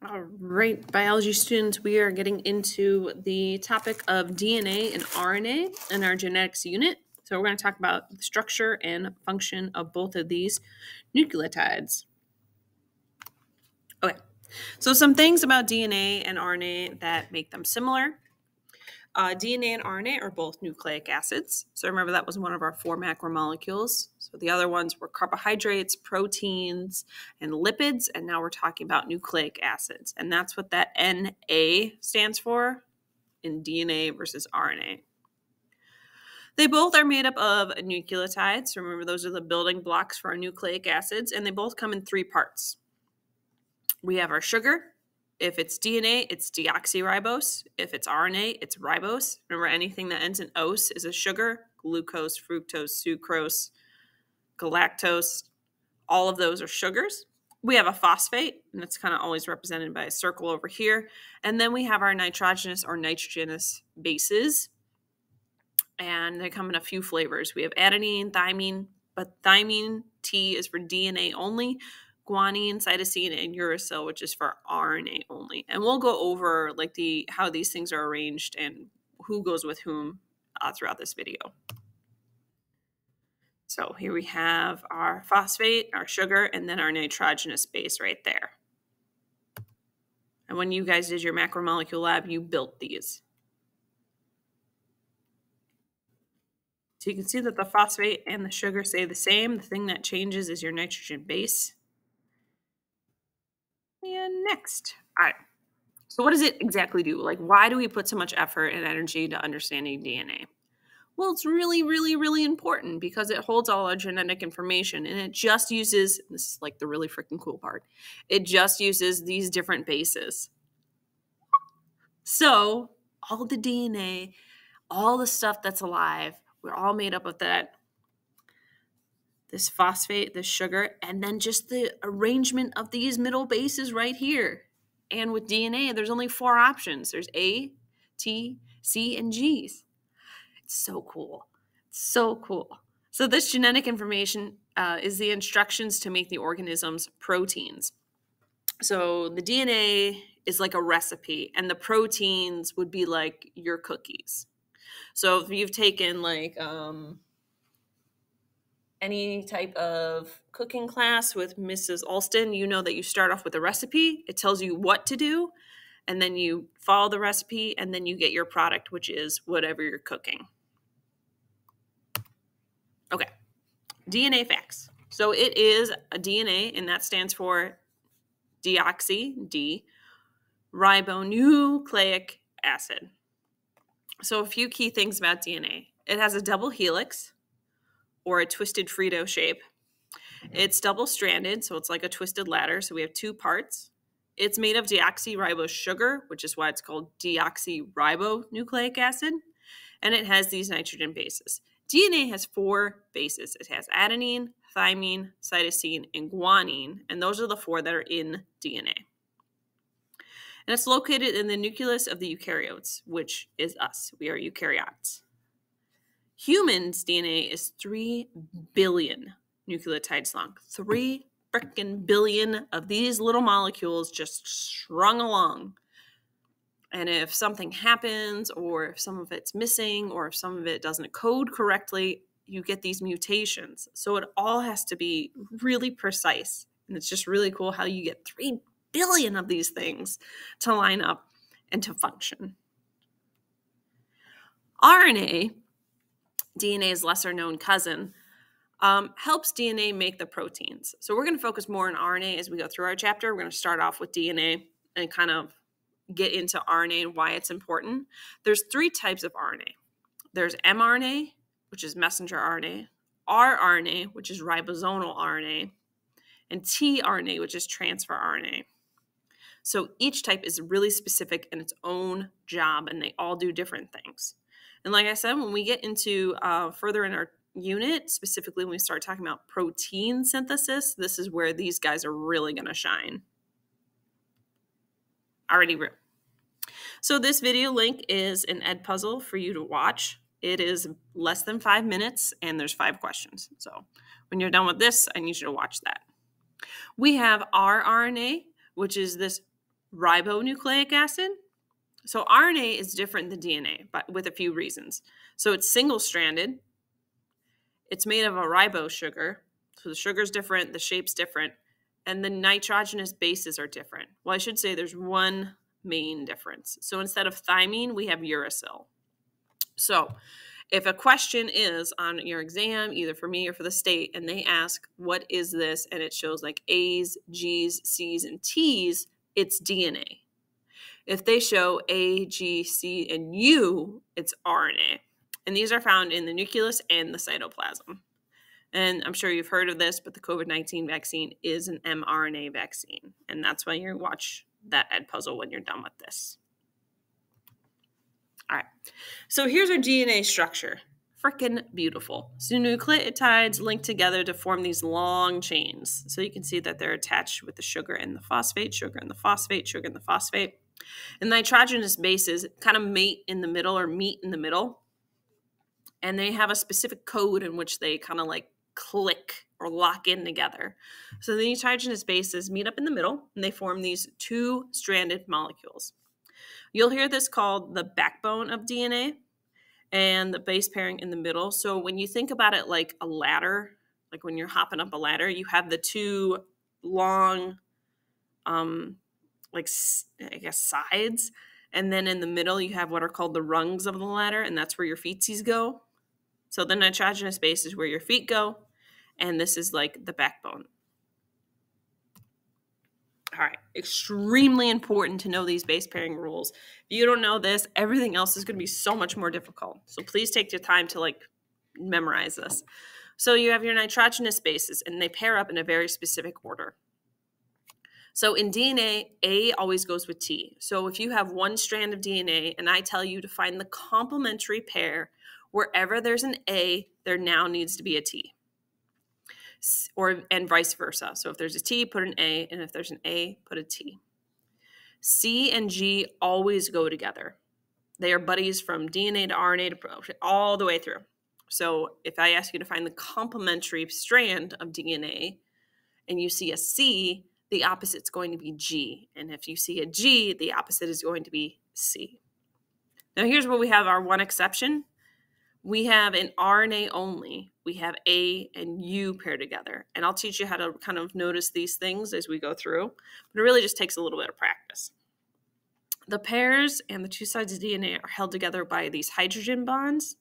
All right, biology students, we are getting into the topic of DNA and RNA in our genetics unit. So we're going to talk about the structure and function of both of these nucleotides. Okay, so some things about DNA and RNA that make them similar. DNA and RNA are both nucleic acids. So remember that was one of our 4 macromolecules. So the other ones were carbohydrates, proteins, and lipids. And now we're talking about nucleic acids. And that's what that Na stands for in DNA versus RNA. They both are made up of nucleotides. Remember, those are the building blocks for our nucleic acids. And they both come in 3 parts. We have our sugar. If it's DNA, it's deoxyribose. If it's RNA, it's ribose. Remember, anything that ends in ose is a sugar. Glucose, fructose, sucrose, galactose. All of those are sugars. We have a phosphate, and it's kind of always represented by a circle over here. And then we have our nitrogenous or nitrogenous bases. And they come in a few flavors. We have adenine, thymine, but thymine T is for DNA only. Guanine, cytosine, and uracil, which is for RNA only. And we'll go over like how these things are arranged and who goes with whom throughout this video. So here we have our phosphate, our sugar, and then our nitrogenous base right there. And when you guys did your macromolecule lab, you built these. So you can see that the phosphate and the sugar stay the same. The thing that changes is your nitrogen base. And next. All right. So what does it exactly do? Like, why do we put so much effort and energy to understanding DNA? Well, it's really, really, really important because it holds all our genetic information, and it just uses, this is like the really freaking cool part, it just uses these different bases. So all the DNA, all the stuff that's alive, we're all made up of that. This phosphate, this sugar, and then just the arrangement of these middle bases right here. And with DNA, there's only 4 options. There's A, T, C, and G's. It's so cool. It's so cool. So this genetic information is the instructions to make the organism's proteins. So the DNA is like a recipe, and the proteins would be like your cookies. So if you've taken like any type of cooking class with Mrs. Alston, you know that you start off with a recipe. It tells you what to do, and then you follow the recipe, and then you get your product, which is whatever you're cooking. Okay, DNA facts. So it is a DNA, and that stands for deoxy, D, ribonucleic acid. So a few key things about DNA. It has a double helix, or a twisted Frito shape. It's double-stranded, so it's like a twisted ladder. So we have 2 parts. It's made of deoxyribose sugar, which is why it's called deoxyribonucleic acid. And it has these nitrogen bases. DNA has 4 bases. It has adenine, thymine, cytosine, and guanine. And those are the 4 that are in DNA. And it's located in the nucleus of the eukaryotes, which is us. We are eukaryotes. Humans' DNA is 3 billion nucleotides long. 3 frickin' billion of these little molecules just strung along. And if something happens, or if some of it's missing, or if some of it doesn't code correctly, you get these mutations. So it all has to be really precise. And it's just really cool how you get 3 billion of these things to line up and to function. RNA, DNA's lesser known cousin, helps DNA make the proteins. So we're going to focus more on RNA as we go through our chapter. We're going to start off with DNA and kind of get into RNA and why it's important. There's 3 types of RNA. There's mRNA, which is messenger RNA, rRNA, which is ribosomal RNA, and tRNA, which is transfer RNA. So each type is really specific in its own job, and they all do different things. And like I said, when we get into further in our unit, specifically when we start talking about protein synthesis, this is where these guys are really going to shine. Alrighty, Rue. So this video link is an Edpuzzle for you to watch. It is less than 5 minutes, and there's 5 questions. So when you're done with this, I need you to watch that. We have rRNA, which is this ribonucleic acid. So RNA is different than DNA, but with a few reasons. So it's single-stranded. It's made of a ribose sugar. So the sugar's different, the shape's different, and the nitrogenous bases are different. Well, I should say there's one main difference. So instead of thymine, we have uracil. So if a question is on your exam, either for me or for the state, and they ask, what is this? And it shows like A's, G's, C's, and T's, it's DNA. If they show A, G, C, and U, it's RNA. And these are found in the nucleus and the cytoplasm. And I'm sure you've heard of this, but the COVID-19 vaccine is an mRNA vaccine. And that's why you watch that Edpuzzle when you're done with this. All right, so here's our DNA structure. Freaking beautiful. So nucleotides link together to form these long chains. So you can see that they're attached with the sugar and the phosphate, sugar and the phosphate, sugar and the phosphate. And nitrogenous bases kind of mate in the middle or meet in the middle. And they have a specific code in which they kind of like click or lock in together. So the nitrogenous bases meet up in the middle and they form these two-stranded molecules. You'll hear this called the backbone of DNA and the base pairing in the middle. So when you think about it like a ladder, like when you're hopping up a ladder, you have the two long, like I guess sides. And then in the middle, you have what are called the rungs of the ladder, and that's where your feetsies go. So the nitrogenous base is where your feet go, and this is like the backbone. All right, extremely important to know these base pairing rules. If you don't know this, everything else is going to be so much more difficult. So please take your time to like memorize this. So you have your nitrogenous bases, and they pair up in a very specific order. So in DNA, A always goes with T. So if you have one strand of DNA and I tell you to find the complementary pair, wherever there's an A, there now needs to be a T. And vice versa. So if there's a T, put an A, and if there's an A, put a T. C and G always go together. They are buddies from DNA to RNA to all the way through. So if I ask you to find the complementary strand of DNA and you see a C, the opposite is going to be G. And if you see a G, the opposite is going to be C. Now here's where we have our one exception. We have an RNA only. We have A and U paired together. And I'll teach you how to kind of notice these things as we go through. But it really just takes a little bit of practice. The pairs and the two sides of DNA are held together by these hydrogen bonds,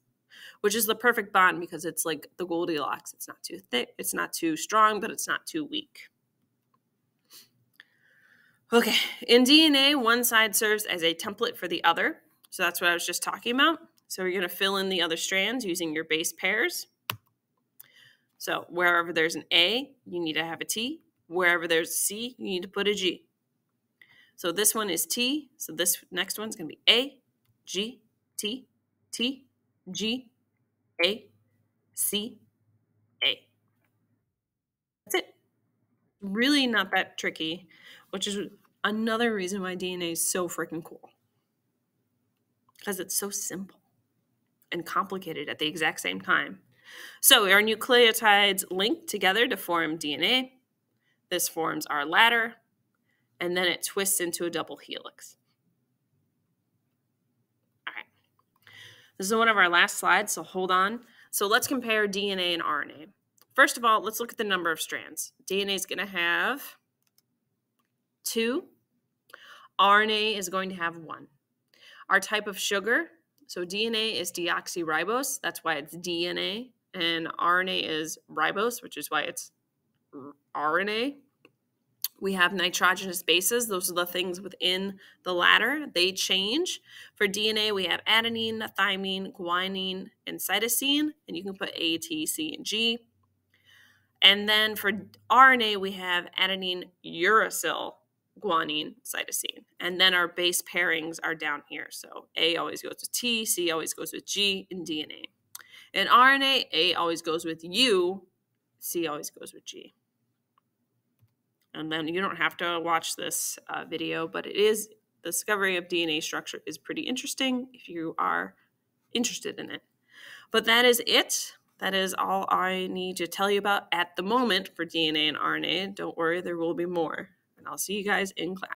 which is the perfect bond because it's like the Goldilocks. It's not too thick, it's not too strong, but it's not too weak. Okay, in DNA, one side serves as a template for the other. So that's what I was just talking about. So you're going to fill in the other strands using your base pairs. So wherever there's an A, you need to have a T. Wherever there's a C, you need to put a G. So this one is T. So this next one's going to be A, G, T, T, G, A, C, A. That's it. Really not that tricky, which is another reason why DNA is so freaking cool. Because it's so simple and complicated at the exact same time. So our nucleotides link together to form DNA. This forms our ladder, and then it twists into a double helix. All right. This is one of our last slides, so hold on. So let's compare DNA and RNA. First of all, let's look at the number of strands. DNA is going to have 2. RNA is going to have 1. Our type of sugar, so DNA is deoxyribose, that's why it's DNA, and RNA is ribose, which is why it's RNA. We have nitrogenous bases. Those are the things within the ladder. They change. For DNA, we have adenine, thymine, guanine, and cytosine, and you can put A, T, C, and G. And then for RNA, we have adenine, uracil, guanine, cytosine. And then our base pairings are down here. So A always goes with T, C always goes with G in DNA. In RNA, A always goes with U, C always goes with G. And then you don't have to watch this video, but it is, the discovery of DNA structure is pretty interesting if you are interested in it. But that is it. That is all I need to tell you about at the moment for DNA and RNA. Don't worry, there will be more. And I'll see you guys in class.